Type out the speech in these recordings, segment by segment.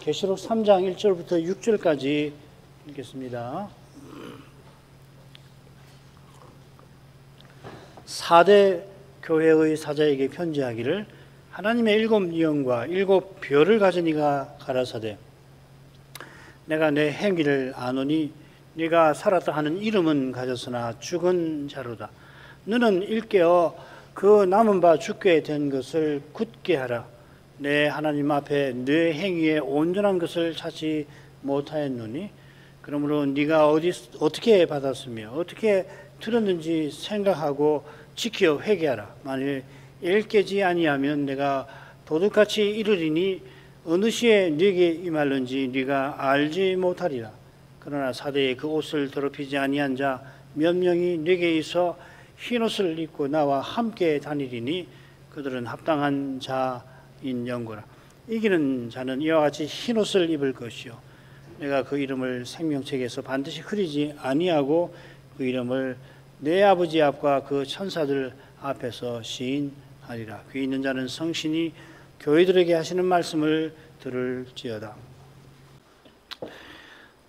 계시록 3장 1절부터 6절까지 읽겠습니다. 4대 교회의 사자에게 편지하기를 하나님의 7 영과 7 별을 가진 이가 가라사대 내가 내 행위를 아노니 네가 살았다 하는 이름은 가졌으나 죽은 자로다. 너는 일깨어 그 남은 바 죽게 된 것을 굳게 하라. 내 하나님 앞에 네 행위에 온전한 것을 찾지 못하였노니 그러므로 네가 어떻게 받았으며 어떻게 들었는지 생각하고 지켜 회개하라. 만일 일깨지 아니하면 내가 도둑같이 이르리니 어느 시에 네게 임할는지 네가 알지 못하리라. 그러나 사대에 그 옷을 더럽히지 아니한 자 몇 명이 네게 있어 흰옷을 입고 나와 함께 다니리니 그들은 합당한 자인 영고라. 이기는 자는 이와 같이 흰옷을 입을 것이요 내가 그 이름을 생명책에서 반드시 흐리지 아니하고 그 이름을 내 아버지 앞과 그 천사들 앞에서 시인하리라. 귀 있는 자는 성신이 교회들에게 하시는 말씀을 들을지어다.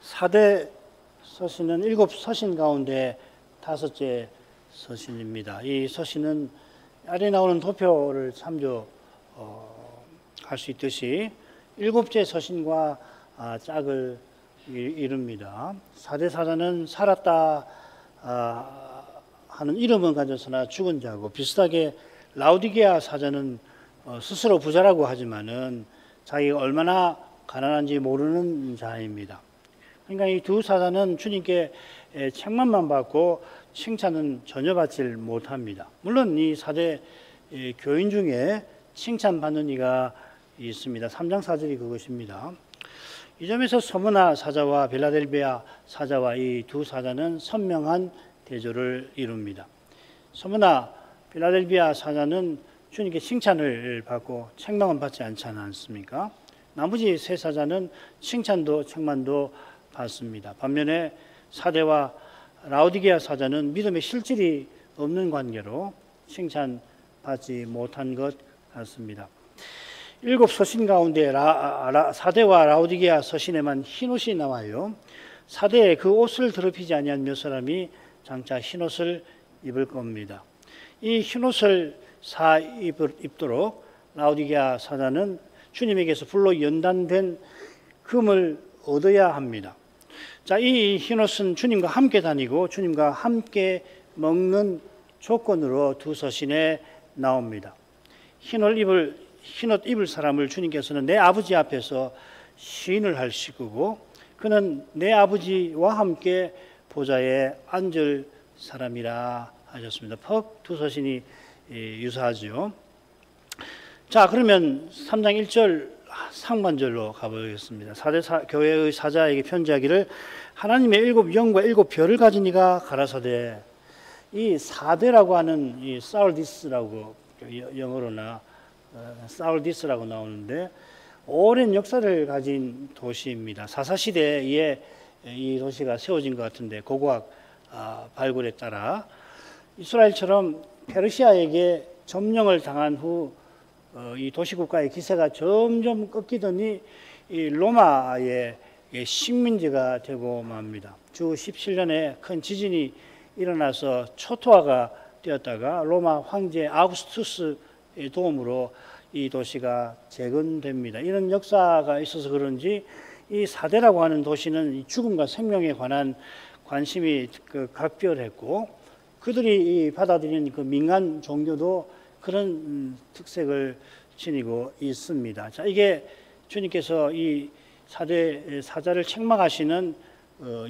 4대 서신은 7 서신 가운데 5째 서신입니다. 이 서신은 아래 나오는 도표를 참조할 수 있듯이 7째 서신과 짝을 이룹니다. 4대 사자는 살았다 하는 이름은 가졌으나 죽은 자고, 비슷하게 라우디게아 사자는 스스로 부자라고 하지만은 자기가 얼마나 가난한지 모르는 자입니다. 그러니까 이 두 사자는 주님께 책망만 받고 칭찬은 전혀 받질 못합니다. 물론 이 4대 교인 중에 칭찬받는 이가 있습니다. 3장 4절이 그것입니다. 이 점에서 서머나 사자와 빌라델비아 사자와 이 두 사자는 선명한 대조를 이룹니다. 서머나 빌라델비아 사자는 주님께 칭찬을 받고 책망은 받지 않지 않습니까? 나머지 세 사자는 칭찬도 책망도 받습니다. 반면에 사대와 라우디게아 사자는 믿음의 실질이 없는 관계로 칭찬받지 못한 것 같습니다. 7 서신 가운데 사대와 라우디게아 서신에만 흰옷이 나와요. 사대에 그 옷을 더럽히지 아니한 몇 사람이 장차 흰옷을 입을 겁니다. 이 흰옷을 입도록 라우디게아 사자는 주님에게서 불로 연단된 금을 얻어야 합니다. 자, 이 흰옷은 주님과 함께 다니고 주님과 함께 먹는 조건으로 두 서신에 나옵니다. 흰옷 입을 사람을 주님께서는 내 아버지 앞에서 시인을 하시고 그는 내 아버지와 함께 보좌에 앉을 사람이라 하셨습니다. 두 서신이 유사하죠. 자, 그러면 3장 1절 상반절로 가보겠습니다. 4대 교회의 사자에게 편지하기를 하나님의 7 영과 7 별을 가진 이가 가라사대. 이 4대라고 하는 이 사울디스라고 영어로나 사울디스라고 나오는데 오랜 역사를 가진 도시입니다. 사사시대에 이 도시가 세워진 것 같은데 고고학 발굴에 따라 이스라엘처럼 페르시아에게 점령을 당한 후 이 도시국가의 기세가 점점 꺾이더니 이 로마의 식민지가 되고 맙니다. 주 17년에 큰 지진이 일어나서 초토화가 되었다가 로마 황제 아우구스투스의 도움으로 이 도시가 재건됩니다. 이런 역사가 있어서 그런지 이 4대라고 하는 도시는 죽음과 생명에 관한 관심이 각별했고 그들이 받아들이는 그 민간 종교도 그런 특색을 지니고 있습니다. 자, 이게 주님께서 이 4대 사자를 책망하시는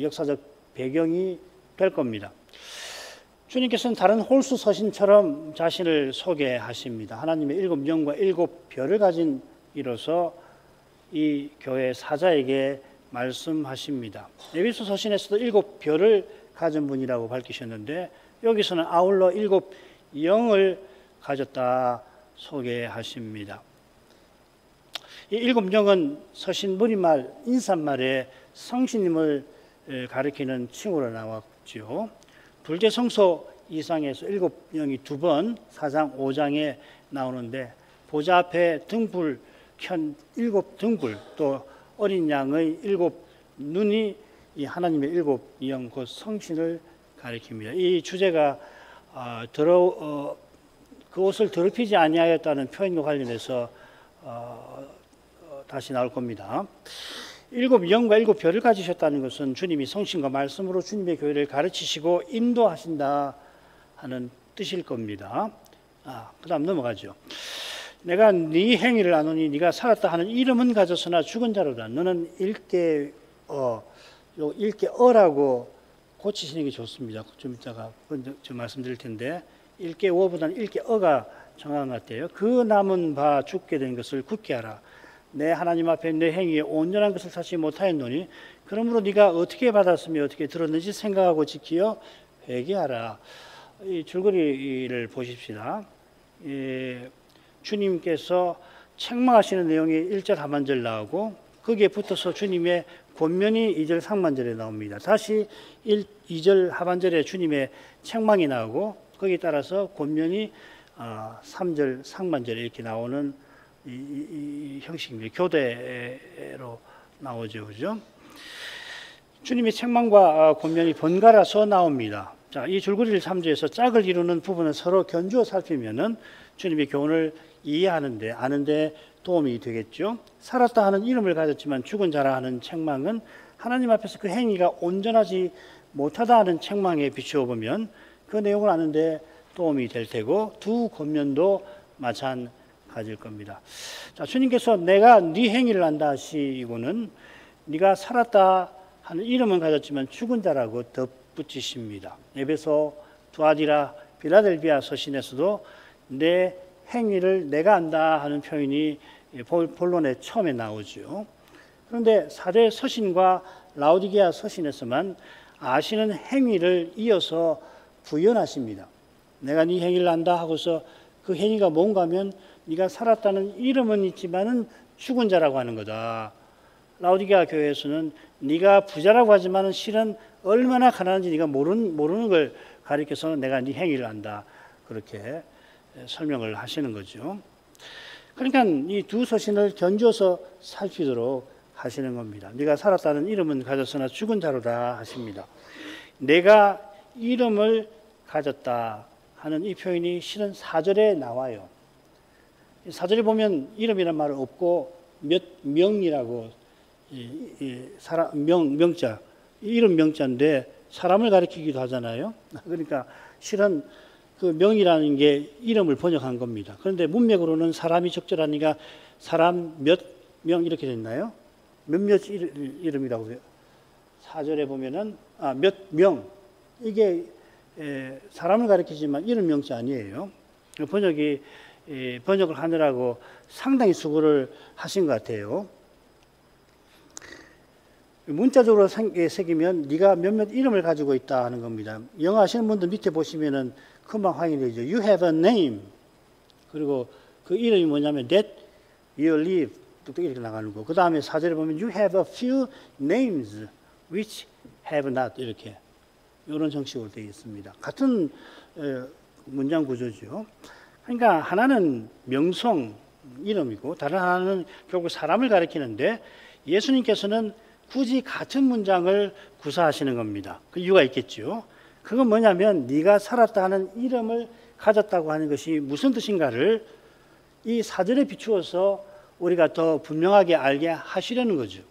역사적 배경이 될 겁니다. 주님께서는 다른 홀수 서신처럼 자신을 소개하십니다. 하나님의 7 영과 7 별을 가진 이로서 이 교회 사자에게 말씀하십니다. 에베소 서신에서도 7 별을 가진 분이라고 밝히셨는데 여기서는 아울러 7 영을 가졌다 소개하십니다. 이 7 영은 서신 무리말 인사말에 성신님을 가리키는 칭호로 나왔죠. 불제성소 이상에서 7 영이 2번 4장 5장에 나오는데 보좌 앞에 등불 켠 7 등불 또 어린 양의 7눈이 이 하나님의 7영 곧 성신을 가리킵니다. 이 주제가 그 옷을 더럽히지 아니하였다는 표현과 관련해서 다시 나올 겁니다. 7영과 7별을 가지셨다는 것은 주님이 성신과 말씀으로 주님의 교회를 가르치시고 인도하신다 하는 뜻일 겁니다. 그 다음 넘어가죠. 내가 네 행위를 아노니 네가 살았다 하는 이름은 가졌으나 죽은 자로다. 너는 일개어라고 고치시는 게 좋습니다. 좀 이따가 좀 말씀드릴 텐데 일개어보다는 일개어가 정확한 것 같아요. 그 남은 바 죽게 된 것을 굳게 하라. 내 하나님 앞에 내 행위에 온전한 것을 찾지 못하였노니 그러므로 네가 어떻게 받았으며 어떻게 들었는지 생각하고 지키어 회개하라. 이 줄거리를 보십시다. 주님께서 책망하시는 내용이 1절 하반절 나오고 거기에 붙어서 주님의 권면이 2절 상반절에 나옵니다. 다시 2절 하반절에 주님의 책망이 나오고 거기에 따라서 권면이 3절 상반절에 이렇게 나오는 이 형식입니다. 교대로 나오죠, 그죠? 주님의 책망과 권면이 번갈아서 나옵니다. 자, 이 줄거리를 참조해서 짝을 이루는 부분을 서로 견주어 살피면은 주님의 교훈을 이해하는데 아는데 도움이 되겠죠. 살았다 하는 이름을 가졌지만 죽은 자라 하는 책망은 하나님 앞에서 그 행위가 온전하지 못하다 하는 책망에 비추어 보면 그 내용을 아는데 도움이 될 테고 두 권면도 마찬가지일 겁니다. 자, 주님께서 내가 네 행위를 안다 하시고는 네가 살았다 하는 이름은 가졌지만 죽은 자라고 덧붙이십니다. 에베소, 두아디라, 빌라델비아 서신에서도 내 행위를 내가 안다 하는 표현이 본론에 처음에 나오죠. 그런데 사대 서신과 라오디게아 서신에서만 아시는 행위를 이어서 부연하십니다. 내가 네 행위를 안다 하고서 그 행위가 뭔가 하면 네가 살았다는 이름은 있지만은 죽은 자라고 하는 거다. 라오디게아 교회에서는 네가 부자라고 하지만은 실은 얼마나 가난한지 네가 모르는 걸 가리켜서 내가 네 행위를 안다. 그렇게 설명을 하시는 거죠. 그러니까 이 두 서신을 견주어서 살피도록 하시는 겁니다. 네가 살았다는 이름은 가졌으나 죽은 자로다 하십니다. 내가 이름을 가졌다 하는 이 표현이 실은 4절에 나와요. 4절에 보면 이름이란 말은 없고 몇 명이라고 명자, 이름 명자인데 사람을 가리키기도 하잖아요. 그러니까 실은 그 명이라는 게 이름을 번역한 겁니다. 그런데 문맥으로는 사람이 적절하니까 사람 몇 명 이렇게 됐나요? 몇몇 이름이라고 해요. 4절에 보면은 몇 명, 이게 사람을 가리키지만 이름 명자 아니에요. 번역을 하느라고 상당히 수고를 하신 것 같아요. 문자적으로 새기면 네가 몇몇 이름을 가지고 있다 하는 겁니다. 영어 하시는 분들 밑에 보시면은 금방 확인이 되죠. You have a name. 그리고 그 이름이 뭐냐면 that you live. 뚝뚝 이렇게 나가는 거. 그 다음에 4절에 보면 you have a few names which have not. 이렇게 이런 형식으로 되어 있습니다. 같은 문장 구조죠. 그러니까 하나는 명성, 이름이고 다른 하나는 결국 사람을 가리키는데 예수님께서는 굳이 같은 문장을 구사하시는 겁니다. 그 이유가 있겠죠. 그건 뭐냐면 네가 살았다 하는 이름을 가졌다고 하는 것이 무슨 뜻인가를 이 4절에 비추어서 우리가 더 분명하게 알게 하시려는 거죠.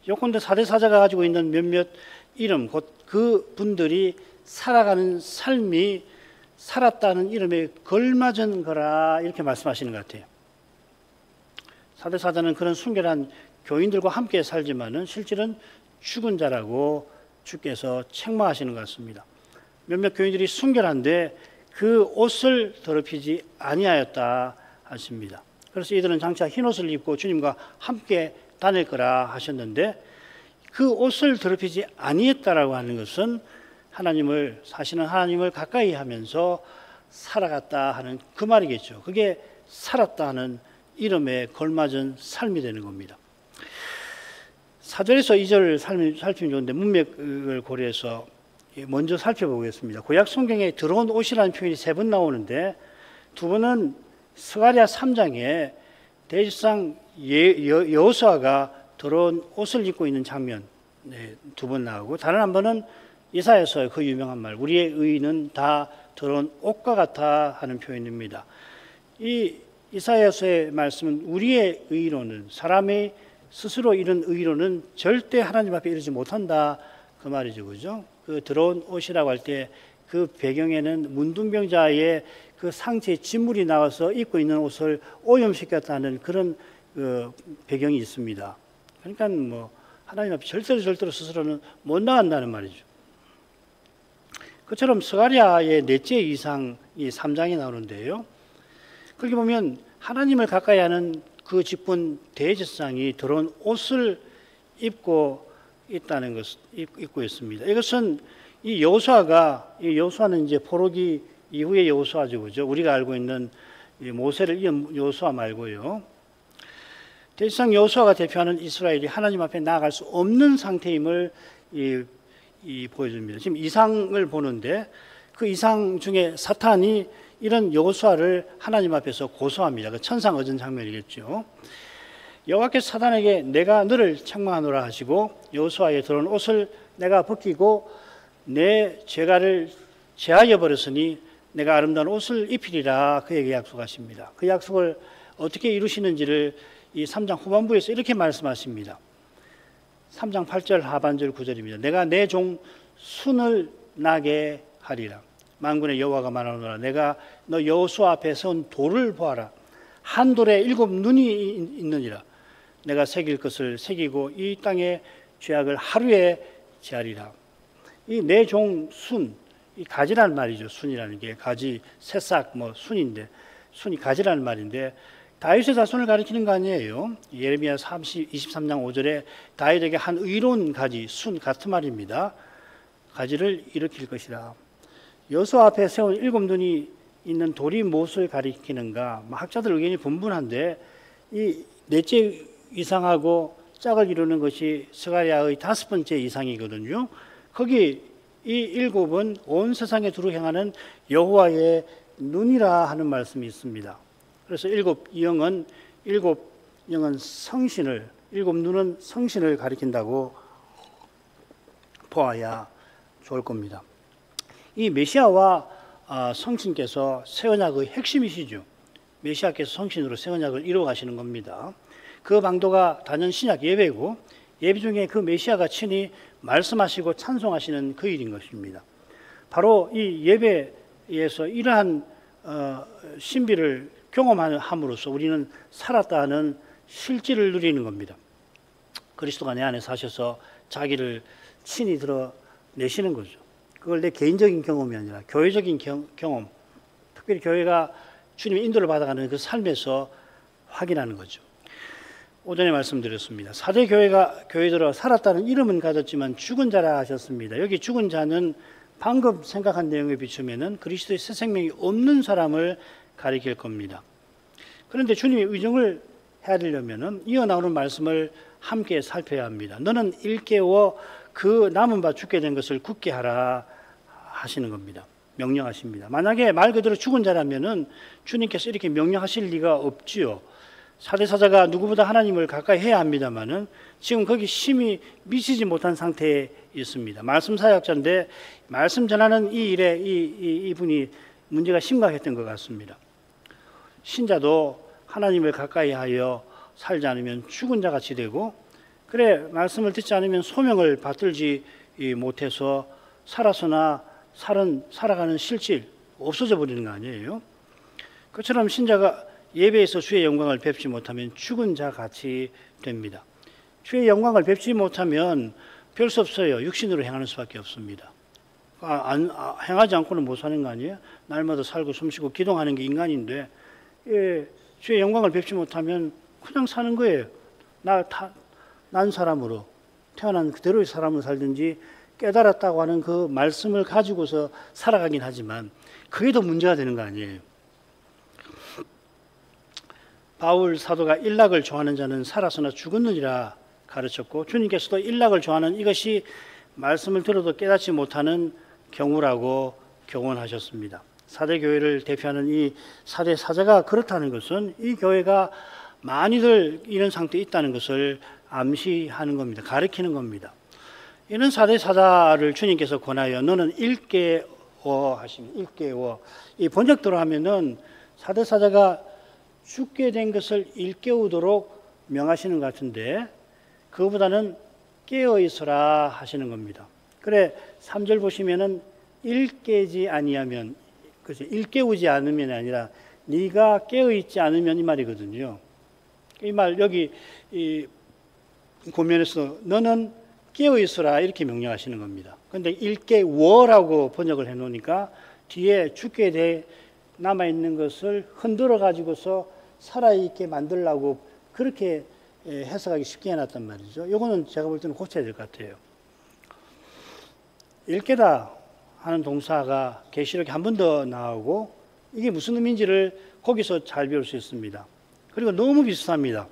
요컨대 사대사자가 가지고 있는 몇몇 이름, 곧 그 분들이 살아가는 삶이 살았다는 이름에 걸맞은 거라 이렇게 말씀하시는 것 같아요. 사대사자는 그런 순결한 교인들과 함께 살지만은 실질은 죽은 자라고 주께서 책망하시는 것 같습니다. 몇몇 교인들이 순결한데 그 옷을 더럽히지 아니하였다 하십니다. 그래서 이들은 장차 흰 옷을 입고 주님과 함께 다닐 거라 하셨는데 그 옷을 더럽히지 아니했다라고 하는 것은 사시는 하나님을 가까이 하면서 살아갔다 하는 그 말이겠죠. 그게 살았다 하는 이름에 걸맞은 삶이 되는 겁니다. 4절에서 2절을 살피면 좋은데 문맥을 고려해서 먼저 살펴보겠습니다. 구약 성경에 들어온 옷이라는 표현이 3번 나오는데 두 번은 스가랴 3장에 대지상 여호수아가 더러운 옷을 입고 있는 장면 두 번 나오고, 다른 한 번은 이사야서의 그 유명한 말, 우리의 의는 다 더러운 옷과 같아 하는 표현입니다. 이 이사야서의 말씀은 우리의 의로는, 사람의 스스로 이룬 의로는 절대 하나님 앞에 이르지 못한다, 그 말이죠. 그죠? 그 더러운 옷이라고 할 때 그 배경에는 문둥병자의 그 상체에 진물이 나와서 입고 있는 옷을 오염시켰다는 그런 배경이 있습니다. 그러니까 뭐 하나님 앞에 절대로 스스로는 못 나간다는 말이죠. 그처럼 스가랴의 넷째 이상이 3장에 나오는데요. 그렇게 보면 하나님을 가까이 하는 그 직분 대제사장이 더러운 옷을 입고 있다는 것을 입고 있습니다. 이것은 이 여호수아는 이제 포로기 이후의 여호수아죠, 그죠? 우리가 알고 있는 모세를 이은 여호수아 말고요. 대제사장 여호수아가 대표하는 이스라엘이 하나님 앞에 나아갈 수 없는 상태임을 보여줍니다. 지금 이상을 보는데 그 이상 중에 사탄이 이런 여호수아를 하나님 앞에서 고소합니다. 그 천상어전 장면이겠죠. 여호와께서 사탄에게 내가 너를 책망하노라 하시고 여호수아의 더러운 옷을 내가 벗기고 내 죄가를 제하여 버렸으니 내가 아름다운 옷을 입히리라 그에게 약속하십니다. 그 약속을 어떻게 이루시는지를 이 3장 후반부에서 이렇게 말씀하십니다. 3장 8절 하반절 9절입니다. 내가 내 종 순을 나게 하리라. 만군의 여호와가 말하노라. 내가 너 여호수아 앞에 선 돌을 보아라. 한 돌에 7 눈이 있느니라. 내가 새길 것을 새기고 이 땅의 죄악을 하루에 제하리라. 이 내 종 순, 이 가지라는 말이죠. 순이라는 게 가지, 새싹, 순인데 순이 가지라는 말인데 다윗의 자손을 가리키는 거 아니에요. 예레미야 23장 5절에 다윗에게 한 의로운 가지, 순 같은 말입니다. 가지를 일으킬 것이라. 여호수아 앞에 세운 7 눈이 있는 돌이 무엇을 가리키는가? 학자들 의견이 분분한데 이 넷째 이상하고 짝을 이루는 것이 스가랴의 5번째 이상이거든요. 거기 이 7은 온 세상에 두루 행하는 여호와의 눈이라 하는 말씀이 있습니다. 그래서 7 영은 성신을, 7 눈은 성신을 가리킨다고 보아야 좋을 겁니다. 이 메시아와 성신께서 새 언약의 핵심이시죠. 메시아께서 성신으로 새 언약을 이루어 가시는 겁니다. 그 방도가 단연 신약 예배고 예배 중에 그 메시아가 친히 말씀하시고 찬송하시는 그 일인 것입니다. 바로 이 예배에서 이러한 신비를 경험함으로써 우리는 살았다는 실질을 누리는 겁니다. 그리스도가 내 안에 사셔서 자기를 친히 드러내시는 거죠. 그걸 내 개인적인 경험이 아니라 교회적인 경험, 특별히 교회가 주님의 인도를 받아가는 그 삶에서 확인하는 거죠. 오전에 말씀드렸습니다. 4대 교회들어 살았다는 이름은 가졌지만 죽은 자라 하셨습니다. 여기 죽은 자는 방금 생각한 내용에 비추면 그리스도의 새 생명이 없는 사람을 가리킬 겁니다. 그런데 주님이 의정을 해야 되려면 이어나오는 말씀을 함께 살펴야 합니다. 너는 일깨워 그 남은 바 죽게 된 것을 굳게 하라 하시는 겁니다. 명령하십니다. 만약에 말 그대로 죽은 자라면 주님께서 이렇게 명령하실 리가 없지요. 4대 사자가 누구보다 하나님을 가까이 해야 합니다만은 지금 거기 심히 미치지 못한 상태에 있습니다. 말씀 사역자인데 말씀 전하는 이 일에 이분이 문제가 심각했던 것 같습니다. 신자도 하나님을 가까이 하여 살지 않으면 죽은 자 같이 되고, 그래 말씀을 듣지 않으면 소명을 받들지 못해서 살아서나 살아가는 실질 없어져 버리는 거 아니에요. 그처럼 신자가 예배에서 주의 영광을 뵙지 못하면 죽은 자 같이 됩니다. 주의 영광을 뵙지 못하면 별 수 없어요. 육신으로 행하는 수밖에 없습니다. 행하지 않고는 못 사는 거 아니에요? 날마다 살고 숨쉬고 기도하는 게 인간인데 주의 영광을 뵙지 못하면 그냥 사는 거예요. 난 사람으로 태어난 그대로의 사람으로 살든지 깨달았다고 하는 그 말씀을 가지고서 살아가긴 하지만 그게 더 문제가 되는 거 아니에요. 바울 사도가 일락을 좋아하는 자는 살아서나 죽었느니라 가르쳤고, 주님께서도 일락을 좋아하는 이것이 말씀을 들어도 깨닫지 못하는 경우라고 교훈하셨습니다. 4대 교회를 대표하는 이 4대 사자가 그렇다는 것은 이 교회가 많이들 이런 상태에 있다는 것을 암시하는 겁니다. 가르치는 겁니다. 이런 사대 사자를 주님께서 권하여 너는 일깨워 하십니다. 일깨워. 이 번역대로 하면은 사대 사자가 죽게 된 것을 일깨우도록 명하시는 것 같은데 그거보다는 깨어 있어라 하시는 겁니다. 그래 3절 보시면은 일깨지 아니하면 그렇죠. 일깨우지 않으면 아니라 네가 깨어 있지 않으면 이 말이거든요. 이 말 여기 이 고면에서 너는 깨어 있어라 이렇게 명령하시는 겁니다. 그런데 일깨워라고 번역을 해 놓으니까 뒤에 죽게 돼 남아 있는 것을 흔들어 가지고서 살아 있게 만들려고 그렇게 해석하기 쉽게 해놨단 말이죠. 이거는 제가 볼 때는 고쳐야 될 것 같아요. 일깨다 하는 동사가 계시록에 한 번 더 나오고 이게 무슨 의미인지를 거기서 잘 배울 수 있습니다. 그리고 너무 비슷합니다.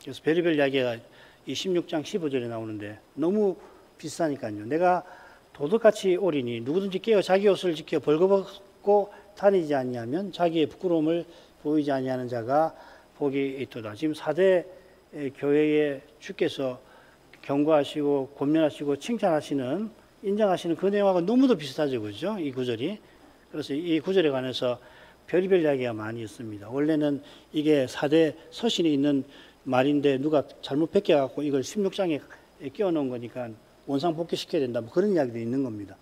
그래서 별의별 이야기가 이 16장 15절에 나오는데 너무 비슷하니까요. 내가 도둑같이 오리니 누구든지 깨어 자기 옷을 지켜 벌거벗고 다니지 아니하면 자기의 부끄러움을 보이지 아니하는 자가 복이 있도다. 지금 4대 교회에 주께서 경고하시고 권면하시고 칭찬하시는 인정하시는 그 내용하고 너무도 비슷하죠. 그죠? 이 구절이. 그래서 이 구절에 관해서 별의별 이야기가 많이 있습니다. 원래는 이게 4대 서신이 있는 말인데 누가 잘못 베껴갖고 이걸 16장에 끼워놓은 거니까 원상복귀시켜야 된다. 뭐 그런 이야기도 있는 겁니다.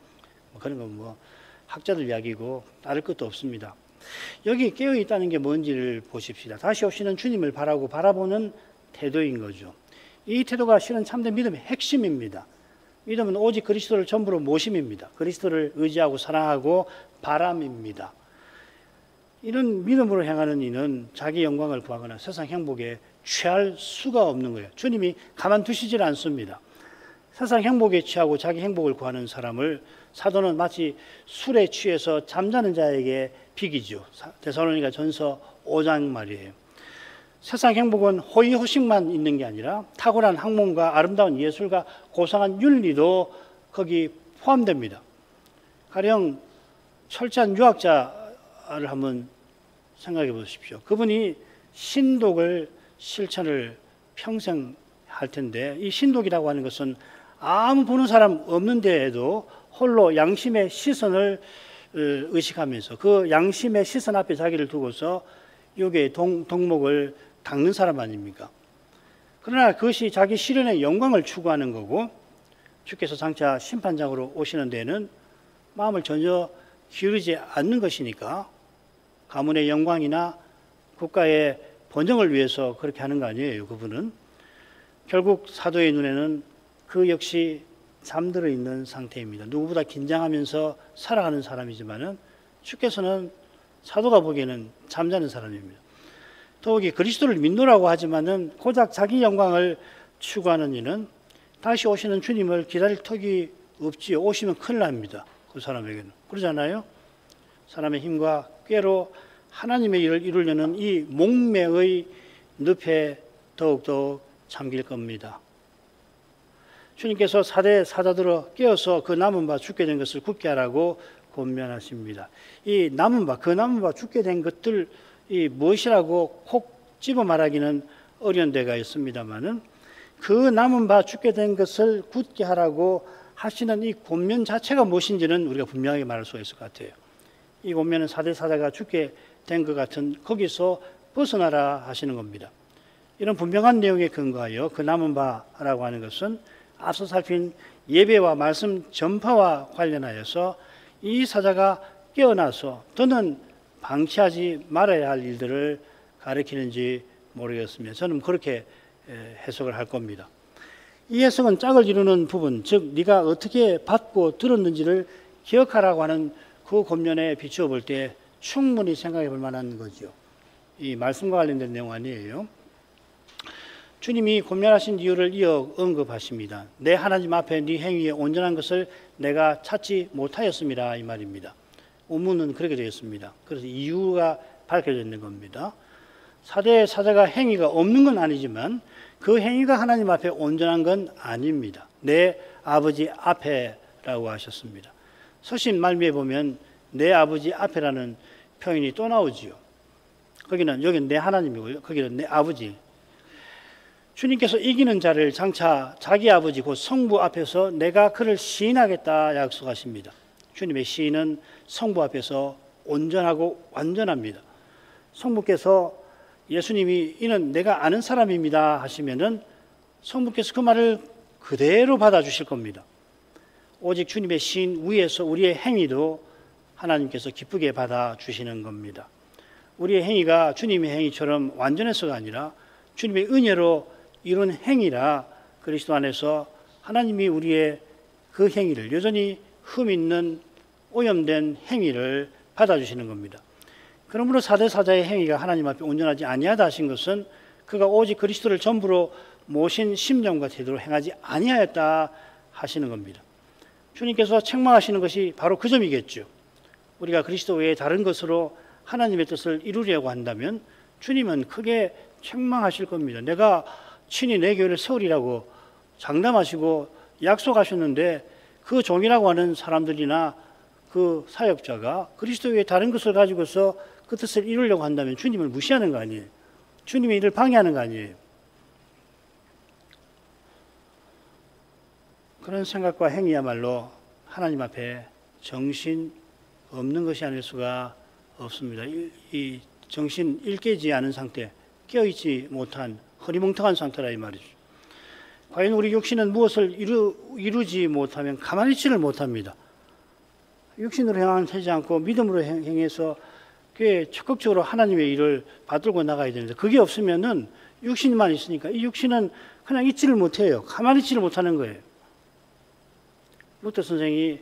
뭐 그런 건 뭐 학자들 이야기고 다를 것도 없습니다. 여기 깨어 있다는 게 뭔지를 보십시다. 다시 오시는 주님을 바라고 바라보는 태도인 거죠. 이 태도가 실은 참된 믿음의 핵심입니다. 믿음은 오직 그리스도를 전부로 모심입니다. 그리스도를 의지하고 사랑하고 바람입니다. 이런 믿음으로 행하는 이는 자기 영광을 구하거나 세상 행복에 취할 수가 없는 거예요. 주님이 가만두시질 않습니다. 세상 행복에 취하고 자기 행복을 구하는 사람을 사도는 마치 술에 취해서 잠자는 자에게 비기죠. 데살로니가 전서 5장 말이에요. 세상 행복은 호의호식만 있는 게 아니라 탁월한 학문과 아름다운 예술과 고상한 윤리도 거기 포함됩니다. 가령 철저한 유학자를 한번 생각해 보십시오. 그분이 신독을 실천을 평생 할 텐데 이 신독이라고 하는 것은 아무 보는 사람 없는 데에도 홀로 양심의 시선을 의식하면서 그 양심의 시선 앞에 자기를 두고서 요게 덕목을 닦는 사람 아닙니까? 그러나 그것이 자기 실현의 영광을 추구하는 거고 주께서 장차 심판장으로 오시는 데는 마음을 전혀 기울이지 않는 것이니까 가문의 영광이나 국가의 번영을 위해서 그렇게 하는 거 아니에요. 그분은 결국 사도의 눈에는 그 역시 잠들어 있는 상태입니다. 누구보다 긴장하면서 살아가는 사람이지만은 주께서는 사도가 보기에는 잠자는 사람입니다. 더욱이 그리스도를 믿노라고 하지만은 고작 자기 영광을 추구하는 이는 다시 오시는 주님을 기다릴 턱이 없지요. 오시면 큰일 납니다. 그 사람에게는. 그러잖아요. 사람의 힘과 꾀로 하나님의 일을 이루려는 이 목매의 늪에 더욱더 잠길 겁니다. 주님께서 4대 사자들어 깨어서 그 남은 바 죽게 된 것을 굳게 하라고 권면하십니다. 이 남은 바, 그 남은 바 죽게 된 것들 이 무엇이라고 콕 집어 말하기는 어려운 데가 있습니다만은 그 남은 바 죽게 된 것을 굳게 하라고 하시는 이 권면 자체가 무엇인지는 우리가 분명하게 말할 수가 있을 것 같아요. 이 권면은 4대 사자가 죽게 된 것 같은 거기서 벗어나라 하시는 겁니다. 이런 분명한 내용에 근거하여 그 남은 바라고 하는 것은 앞서 살핀 예배와 말씀 전파와 관련하여서 이 사자가 깨어나서 더는 방치하지 말아야 할 일들을 가리키는지 모르겠습니다. 저는 그렇게 해석을 할 겁니다. 이 해석은 짝을 이루는 부분, 즉 네가 어떻게 받고 들었는지를 기억하라고 하는 그 권면에 비추어 볼 때 충분히 생각해 볼 만한 거죠. 이 말씀과 관련된 내용 아니에요. 주님이 권면하신 이유를 이어 언급하십니다. 내 하나님 앞에 네 행위에 온전한 것을 내가 찾지 못하였습니다. 이 말입니다. 우문은 그렇게 되어 있습니다. 그래서 이유가 밝혀져 있는 겁니다. 4대 사자가 행위가 없는 건 아니지만 그 행위가 하나님 앞에 온전한 건 아닙니다. 내 아버지 앞에라고 하셨습니다. 서신 말미에 보면 내 아버지 앞에라는 표현이 또 나오지요. 여기는 내 하나님이고요. 거기는 내 아버지. 주님께서 이기는 자를 장차 자기 아버지 곧 성부 앞에서 내가 그를 시인하겠다 약속하십니다. 주님의 시인은 성부 앞에서 온전하고 완전합니다. 성부께서 예수님이 이는 내가 아는 사람입니다 하시면은 성부께서 그 말을 그대로 받아주실 겁니다. 오직 주님의 시인 위에서 우리의 행위도 하나님께서 기쁘게 받아주시는 겁니다. 우리의 행위가 주님의 행위처럼 완전해서가 아니라 주님의 은혜로 이룬 행위라 그리스도 안에서 하나님이 우리의 그 행위를 여전히 흠 있는 오염된 행위를 받아주시는 겁니다. 그러므로 사대 사자의 행위가 하나님 앞에 온전하지 아니하다 하신 것은 그가 오직 그리스도를 전부로 모신 심정과 태도로 행하지 아니하였다 하시는 겁니다. 주님께서 책망하시는 것이 바로 그 점이겠죠. 우리가 그리스도 외에 다른 것으로 하나님의 뜻을 이루려고 한다면 주님은 크게 책망하실 겁니다. 내가 친히 내 교회를 세우리라고 장담하시고 약속하셨는데 그 종이라고 하는 사람들이나 그 사역자가 그리스도 외에 다른 것을 가지고서 그 뜻을 이루려고 한다면 주님을 무시하는 거 아니에요. 주님의 일을 방해하는 거 아니에요. 그런 생각과 행위야말로 하나님 앞에 정신 없는 것이 아닐 수가 없습니다. 이 정신 일깨지 않은 상태, 깨어있지 못한 허리멍텅한 상태라 이 말이죠. 과연 우리 육신은 무엇을 이루지 못하면 가만히 있지를 못합니다. 육신으로 행하지 않고 믿음으로 행해서 꽤 적극적으로 하나님의 일을 받들고 나가야 되는데 그게 없으면은 육신만 있으니까 이 육신은 그냥 있지를 못해요. 가만히 있지를 못하는 거예요. 루터 선생이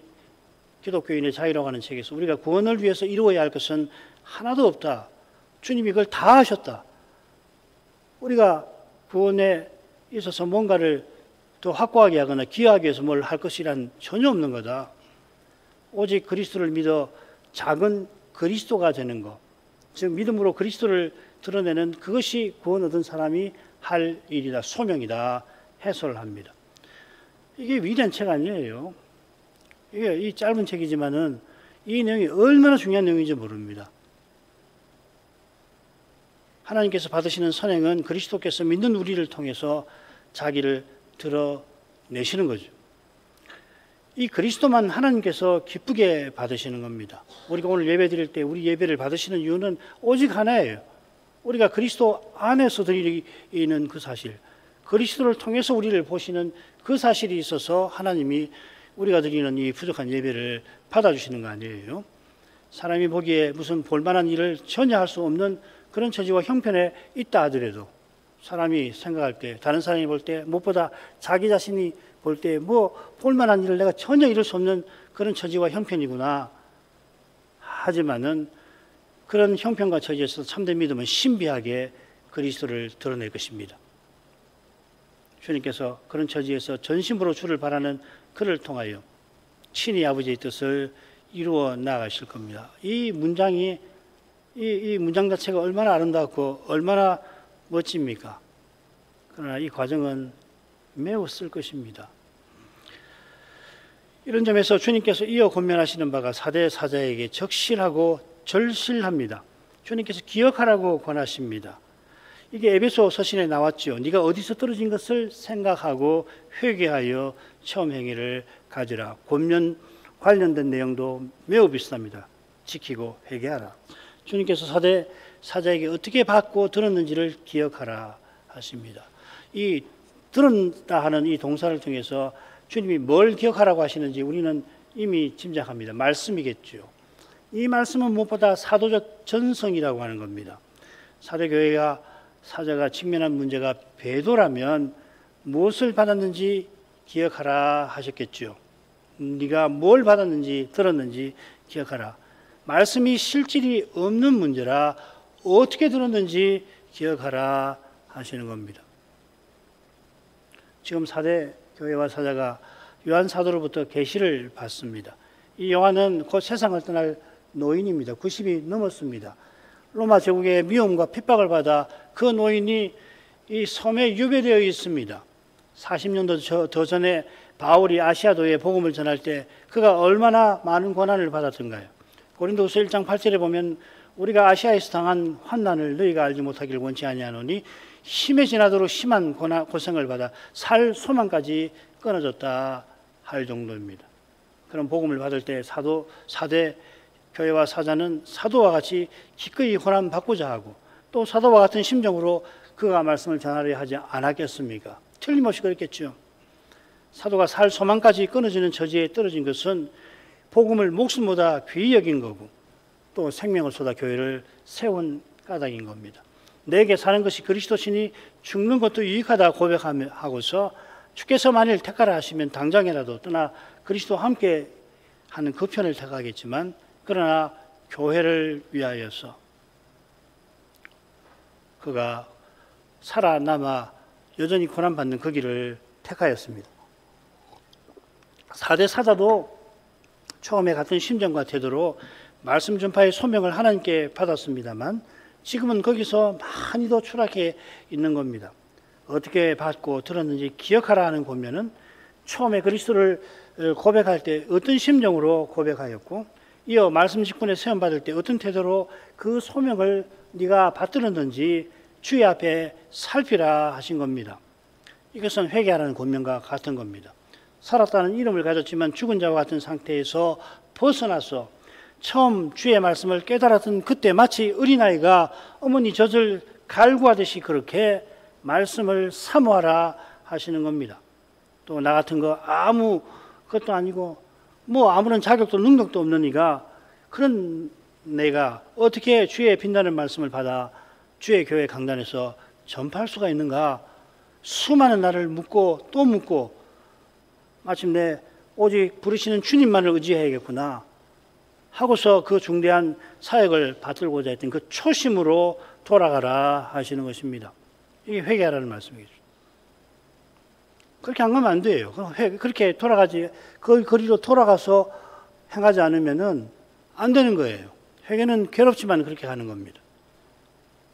기독교인의 자유라고 하는 책에서 우리가 구원을 위해서 이루어야 할 것은 하나도 없다. 주님이 그걸 다 하셨다. 우리가 구원에 있어서 뭔가를 더 확고하게 하거나 기여하기 위해서 뭘 할 것이란 전혀 없는 거다. 오직 그리스도를 믿어 작은 그리스도가 되는 것, 즉 믿음으로 그리스도를 드러내는 그것이 구원 얻은 사람이 할 일이다, 소명이다 해설을 합니다. 이게 위대한 책 아니에요. 이게 이 짧은 책이지만은 이 내용이 얼마나 중요한 내용인지 모릅니다. 하나님께서 받으시는 선행은 그리스도께서 믿는 우리를 통해서 자기를 드러내시는 거죠. 이 그리스도만 하나님께서 기쁘게 받으시는 겁니다. 우리가 오늘 예배 드릴 때 우리 예배를 받으시는 이유는 오직 하나예요. 우리가 그리스도 안에서 드리는 그 사실, 그리스도를 통해서 우리를 보시는 그 사실이 있어서 하나님이 우리가 드리는 이 부족한 예배를 받아주시는 거 아니에요. 사람이 보기에 무슨 볼만한 일을 전혀 할 수 없는 그런 처지와 형편에 있다 하더라도 사람이 생각할 때, 다른 사람이 볼 때, 무엇보다 자기 자신이 볼 때 뭐 볼만한 일을 내가 전혀 이룰 수 없는 그런 처지와 형편이구나. 하지만은 그런 형편과 처지에서 참된 믿음은 신비하게 그리스도를 드러낼 것입니다. 주님께서 그런 처지에서 전심으로 주를 바라는 그를 통하여 친히 아버지의 뜻을 이루어 나가실 겁니다. 이 문장이 이 문장 자체가 얼마나 아름답고 얼마나 멋집니까? 그러나 이 과정은 매우 쓸 것입니다. 이런 점에서 주님께서 이어 권면하시는 바가 사대 사자에게 적실하고 절실합니다. 주님께서 기억하라고 권하십니다. 이게 에베소 서신에 나왔죠. 네가 어디서 떨어진 것을 생각하고 회개하여 처음 행위를 가지라. 권면 관련된 내용도 매우 비슷합니다. 지키고 회개하라. 주님께서 사대 사자에게 어떻게 받고 들었는지를 기억하라 하십니다. 이 들었다 하는 이 동사를 통해서 주님이 뭘 기억하라고 하시는지 우리는 이미 짐작합니다. 말씀이겠죠. 이 말씀은 무엇보다 사도적 전성이라고 하는 겁니다. 사도교회가 사자가 직면한 문제가 배도라면 무엇을 받았는지 기억하라 하셨겠죠. 네가 뭘 받았는지 들었는지 기억하라. 말씀이 실질이 없는 문제라 어떻게 들었는지 기억하라 하시는 겁니다. 지금 사대 교회와 사자가 요한 사도로부터 계시를 받습니다. 이 요한은 곧 세상을 떠날 노인입니다. 90이 넘었습니다. 로마 제국의 미움과 핍박을 받아 그 노인이 이 섬에 유배되어 있습니다. 40년도 더 전에 바울이 아시아도에 복음을 전할 때 그가 얼마나 많은 고난을 받았던가요? 고린도후서 1장 8절에 보면 우리가 아시아에서 당한 환난을 너희가 알지 못하기를 원치 아니하노니 심해지나도록 심한 고생을 받아 살 소망까지 끊어졌다 할 정도입니다. 그런 복음을 받을 때 사대 교회와 사자는 사도와 같이 기꺼이 고난 받고자 하고 또 사도와 같은 심정으로 그가 말씀을 전하려 하지 않았겠습니까? 틀림없이 그랬겠죠. 사도가 살 소망까지 끊어지는 처지에 떨어진 것은 복음을 목숨보다 귀히 여긴 거고 또 생명을 쏟아 교회를 세운 까닭인 겁니다. 내게 사는 것이 그리스도시니 죽는 것도 유익하다 고백하고서 주께서 만일 택하라 하시면 당장이라도 떠나 그리스도와 함께 하는 그 편을 택하겠지만 그러나 교회를 위하여서 그가 살아남아 여전히 고난받는 그 길을 택하였습니다. 4대 사자도 처음에 같은 심정과 태도로 말씀 전파의 소명을 하나님께 받았습니다만 지금은 거기서 많이 더 추락해 있는 겁니다. 어떻게 받고 들었는지 기억하라 하는 보면은 처음에 그리스도를 고백할 때 어떤 심정으로 고백하였고 이어 말씀 직분에 세움받을 때 어떤 태도로 그 소명을 네가 받들었는지 주의 앞에 살피라 하신 겁니다. 이것은 회개하라는 권면과 같은 겁니다. 살았다는 이름을 가졌지만 죽은 자와 같은 상태에서 벗어나서 처음 주의 말씀을 깨달았던 그때 마치 어린아이가 어머니 젖을 갈구하듯이 그렇게 말씀을 사모하라 하시는 겁니다. 또 나 같은 거 아무 것도 아니고 뭐 아무런 자격도 능력도 없는 이가 그런 내가 어떻게 주의 빛나는 말씀을 받아 주의 교회 강단에서 전파할 수가 있는가? 수많은 나를 묻고 또 묻고 마침내 오직 부르시는 주님만을 의지해야겠구나 하고서 그 중대한 사역을 받들고자 했던 그 초심으로 돌아가라 하시는 것입니다. 이게 회개하라는 말씀이죠. 그렇게 안 가면 안 돼요. 그렇게 돌아가지, 그 거리로 돌아가서 행하지 않으면은 안 되는 거예요. 회개는 괴롭지만 그렇게 가는 겁니다.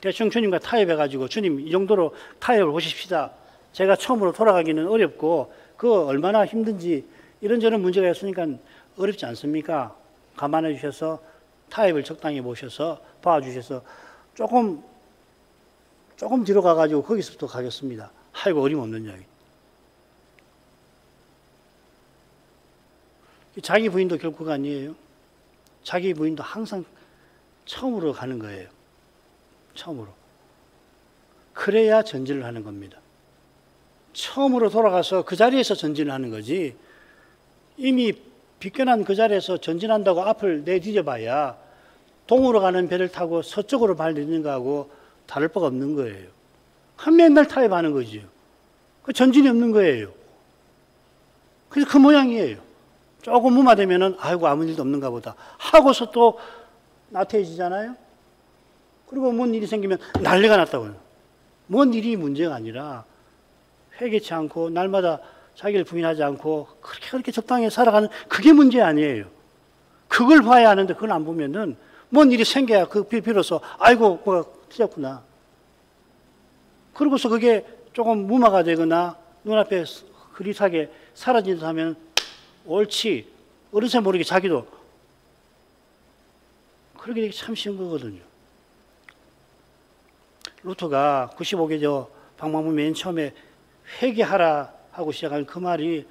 대충 주님과 타협해가지고 주님 이 정도로 타협을 보십시다. 제가 처음으로 돌아가기는 어렵고 그 얼마나 힘든지 이런저런 문제가 있으니까 어렵지 않습니까? 감안해 주셔서 타협을 적당히 보셔서 봐주셔서 조금 뒤로 가가지고 거기서부터 가겠습니다. 아이고 어림없는 이야기. 자기 부인도 결코가 아니에요. 자기 부인도 항상 처음으로 가는 거예요. 처음으로. 그래야 전진을 하는 겁니다. 처음으로 돌아가서 그 자리에서 전진을 하는 거지 이미 비껴난 그 자리에서 전진한다고 앞을 내디뎌봐야 동으로 가는 배를 타고 서쪽으로 발 내딛는 거하고 다를 바가 없는 거예요. 맨날 타협하는 거지요. 그 전진이 없는 거예요. 그래서 그 모양이에요. 조금 무마되면은 아이고 아무 일도 없는가 보다 하고서 또 나태해지잖아요. 그리고 뭔 일이 생기면 난리가 났다고요. 뭔 일이 문제가 아니라 회개치 않고 날마다 자기를 부인하지 않고 그렇게 적당히 살아가는 그게 문제 아니에요. 그걸 봐야 하는데 그걸 안 보면은 뭔 일이 생겨야 그 비로소 아이고 뭐가 틀렸구나. 그러고서 그게 조금 무마가 되거나 눈앞에 흐릿하게 사라진다 하면 옳지. 어느새 모르게 자기도 그렇게 되기 참 쉬운 거거든요. 루터가 95개조 방방문 맨 처음에 회개하라 하고 시작한 그 말이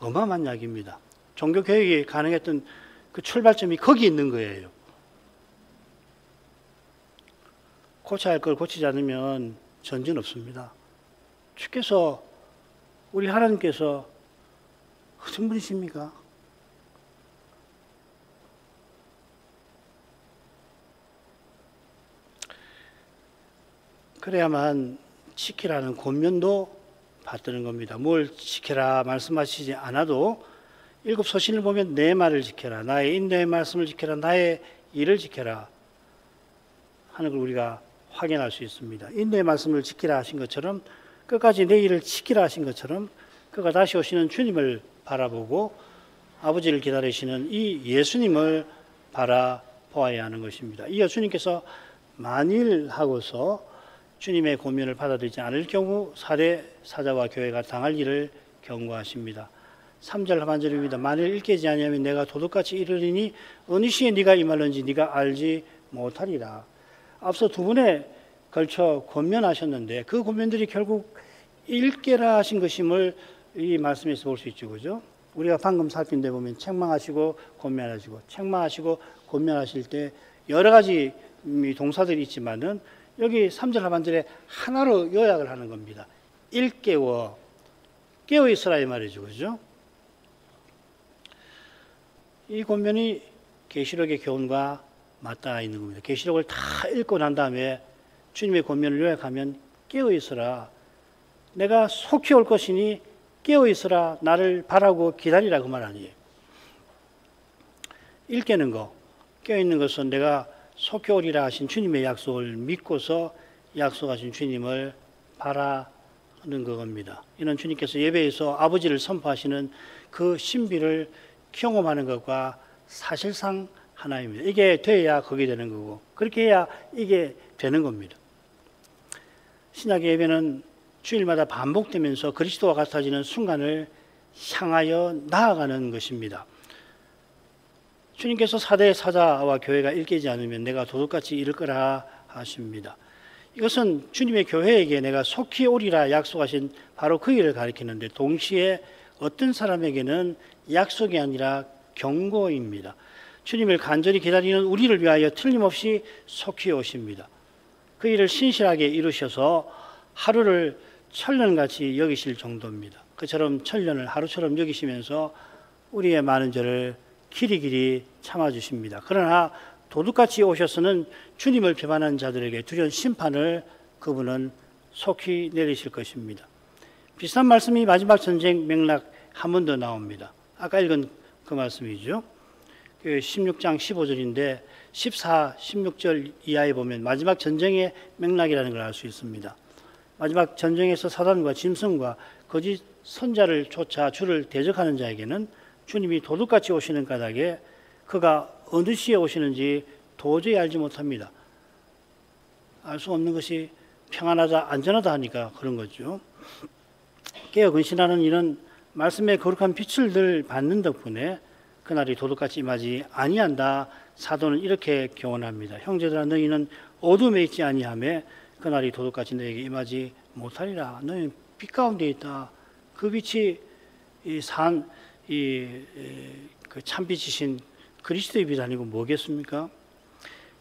어마어마한 이야기입니다. 종교개혁이 가능했던 그 출발점이 거기 있는 거예요. 고쳐야 할 걸 고치지 않으면 전진 없습니다. 주께서 우리 하나님께서 무슨 분이십니까? 그래야만 지키라는 권면도 받드는 겁니다. 뭘 지켜라 말씀하시지 않아도 일곱 서신을 보면 내 말을 지켜라, 나의 인내의 말씀을 지켜라, 나의 일을 지켜라 하는 걸 우리가 확인할 수 있습니다. 인내의 말씀을 지키라 하신 것처럼 끝까지 내 일을 지키라 하신 것처럼 그가 다시 오시는 주님을 바라보고 아버지를 기다리시는 이 예수님을 바라보아야 하는 것입니다. 이어 주님께서 만일 하고서 주님의 고면을 받아들이지 않을 경우 사대 사자와 교회가 당할 일을 경고하십니다. 3절 하반절입니다. 만일 일깨지 아니하면 내가 도둑같이 이르리니 어느 시에 네가 임할는지 네가 알지 못하리라. 앞서 두 번에 걸쳐 권면하셨는데 그 권면들이 결국 읽게라 하신 것임을 이 말씀에서 볼 수 있죠. 그죠? 우리가 방금 살핀 데 보면 책망하시고 권면하시고 책망하시고 권면하실 때 여러 가지 동사들이 있지만은 여기 3절 하반절에 하나로 요약을 하는 겁니다. 일깨워 깨어 있으라 이 말이죠. 그죠? 이 권면이 계시록의 교훈과 맞닿아 있는 겁니다. 계시록을 다 읽고 난 다음에 주님의 권면을 요약하면 깨어 있으라. 내가 속히 올 것이니 깨어 있으라. 나를 바라고 기다리라 그 말 아니에요. 일깨는 거, 깨어 있는 것은 내가 속히 오리라 하신 주님의 약속을 믿고서 약속하신 주님을 바라는 그겁니다. 이는 주님께서 예배에서 아버지를 선포하시는 그 신비를 경험하는 것과 사실상 하나입니다. 이게 돼야 거기 되는 거고 그렇게 해야 이게 되는 겁니다. 신약의 예배는 주일마다 반복되면서 그리스도와 같아지는 순간을 향하여 나아가는 것입니다. 주님께서 사대의 사자와 교회가 일깨지 않으면 내가 도둑같이 이를 거라 하십니다. 이것은 주님의 교회에게 내가 속히 오리라 약속하신 바로 그 일을 가리키는데 동시에 어떤 사람에게는 약속이 아니라 경고입니다. 주님을 간절히 기다리는 우리를 위하여 틀림없이 속히 오십니다. 그 일을 신실하게 이루셔서 하루를 천년같이 여기실 정도입니다. 그처럼 천년을 하루처럼 여기시면서 우리의 많은 죄를 길이길이 참아주십니다. 그러나 도둑같이 오셔서는 주님을 배반한 자들에게 두려운 심판을 그분은 속히 내리실 것입니다. 비슷한 말씀이 마지막 전쟁 맥락 한 번 더 나옵니다. 아까 읽은 그 말씀이죠. 16장 15절인데 14, 16절 이하에 보면 마지막 전쟁의 맥락이라는 걸 알 수 있습니다. 마지막 전쟁에서 사단과 짐승과 거짓 선자를 쫓아 주를 대적하는 자에게는 주님이 도둑같이 오시는 까닭에 그가 어느 시에 오시는지 도저히 알지 못합니다. 알 수 없는 것이 평안하다, 안전하다 하니까 그런 거죠. 깨어 근신하는 이는 말씀의 거룩한 빛을 늘 받는 덕분에 그날이 도둑같이 임하지 아니한다. 사도는 이렇게 교훈합니다. 형제들아 너희는 어둠에 있지 아니하며 그날이 도둑같이 너에게 임하지 못하리라. 너희는 빛 가운데 있다. 그 빛이 그 참빛이신 그리스도의 빛 아니고 뭐겠습니까?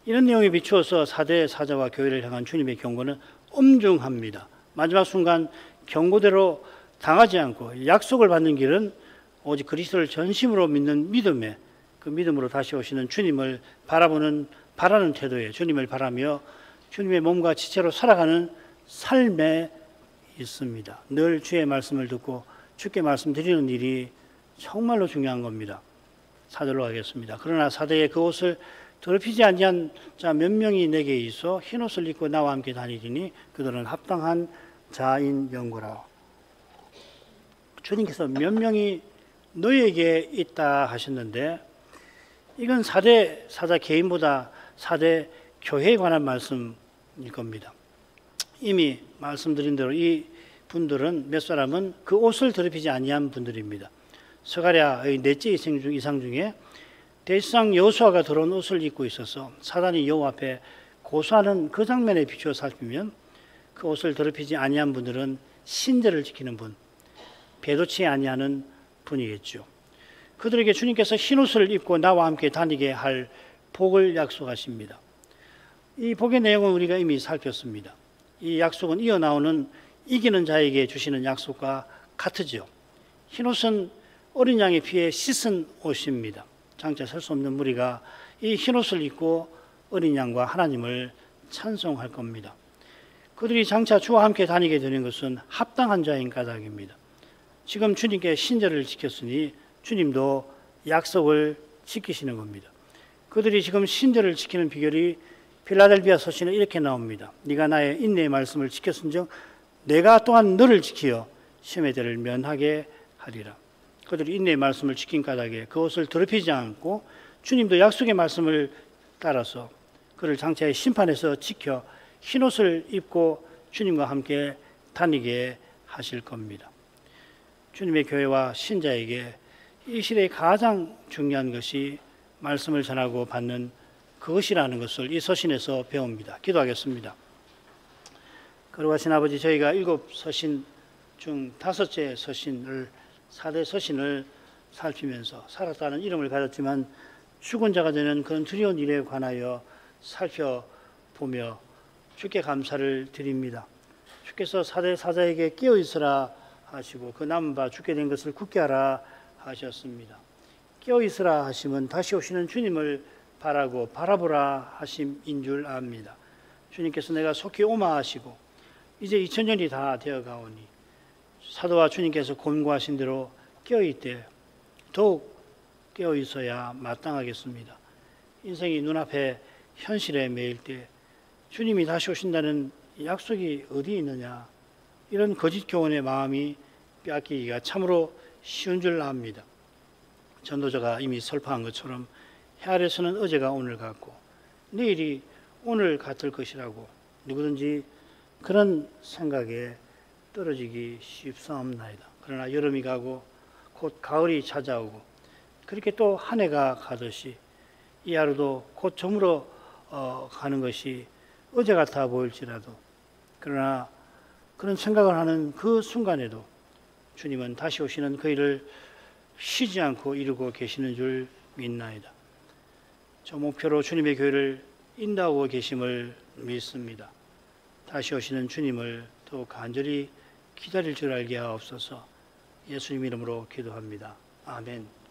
이런 내용에 비추어서 사대 사자와 교회를 향한 주님의 경고는 엄중합니다. 마지막 순간 경고대로 당하지 않고 약속을 받는 길은 오직 그리스도를 전심으로 믿는 믿음에 그 믿음으로 다시 오시는 주님을 바라는 태도에 주님을 바라며 주님의 몸과 지체로 살아가는 삶에 있습니다. 늘 주의 말씀을 듣고 주께 말씀드리는 일이 정말로 중요한 겁니다. 4절로 가겠습니다. 그러나 사대에 그 옷을 더럽히지 아니한 자 몇 명이 내게 있어 흰옷을 입고 나와 함께 다니리니 그들은 합당한 자인 영고라. 주님께서 몇 명이 너에게 있다 하셨는데 이건 사대 사자 개인보다 사대 교회에 관한 말씀일 겁니다. 이미 말씀드린 대로 이 분들은 몇 사람은 그 옷을 더럽히지 아니한 분들입니다. 스가랴의 넷째 이상 중에 대지상 여호수아가 들어온 옷을 입고 있어서 사단이 여호와 앞에 고소하는 그 장면에 비추어 살피면 그 옷을 더럽히지 아니한 분들은 신제를 지키는 분, 배도치 아니하는 분이겠죠. 그들에게 주님께서 흰옷을 입고 나와 함께 다니게 할 복을 약속하십니다. 이 복의 내용은 우리가 이미 살폈습니다. 이 약속은 이어나오는 이기는 자에게 주시는 약속과 같으죠. 흰옷은 어린 양의 피에 씻은 옷입니다. 장차 설 수 없는 무리가 이 흰옷을 입고 어린 양과 하나님을 찬송할 겁니다. 그들이 장차 주와 함께 다니게 되는 것은 합당한 자인 까닭입니다. 지금 주님께 신절을 지켰으니 주님도 약속을 지키시는 겁니다. 그들이 지금 신절을 지키는 비결이 필라델비아 서신에 이렇게 나옵니다. 네가 나의 인내의 말씀을 지켰은즉 내가 또한 너를 지키어 시험의 때를 면하게 하리라. 그들이 인내의 말씀을 지킨 까닭에 그것을 더럽히지 않고 주님도 약속의 말씀을 따라서 그를 장차의 심판에서 지켜 흰옷을 입고 주님과 함께 다니게 하실 겁니다. 주님의 교회와 신자에게 이 시대에 가장 중요한 것이 말씀을 전하고 받는 그것이라는 것을 이 서신에서 배웁니다. 기도하겠습니다. 거룩하신 아버지, 저희가 7서신 중 5째 서신을 4대 서신을 살피면서 살았다는 이름을 가졌지만 죽은 자가 되는 그런 두려운 일에 관하여 살펴보며 주께 감사를 드립니다. 주께서 4대 사자에게 깨어 있으라 하시고 그 남은 바 죽게 된 것을 굳게 하라 하셨습니다. 깨어 있으라 하심은 다시 오시는 주님을 바라고 바라보라 하심인 줄 압니다. 주님께서 내가 속히 오마 하시고 이제 2000년이 다 되어 가오니 사도와 주님께서 권고하신 대로 깨어 있되 더욱 깨어 있어야 마땅하겠습니다. 인생이 눈앞에 현실에 매일 때 주님이 다시 오신다는 약속이 어디 있느냐, 이런 거짓 교훈의 마음이 빼앗기기가 참으로 쉬운 줄 압니다. 전도자가 이미 설파한 것처럼 해 아래서는 어제가 오늘 같고 내일이 오늘 같을 것이라고 누구든지 그런 생각에 떨어지기 쉽사옵나이다. 그러나 여름이 가고 곧 가을이 찾아오고 그렇게 또 한 해가 가듯이 이 하루도 곧 저물어 가는 것이 어제 같아 보일지라도, 그러나 그런 생각을 하는 그 순간에도 주님은 다시 오시는 그 일을 쉬지 않고 이루고 계시는 줄 믿나이다. 저 목표로 주님의 교회를 인도하고 계심을 믿습니다. 다시 오시는 주님을 더 간절히 기다릴 줄 알게 하옵소서. 예수님 이름으로 기도합니다. 아멘.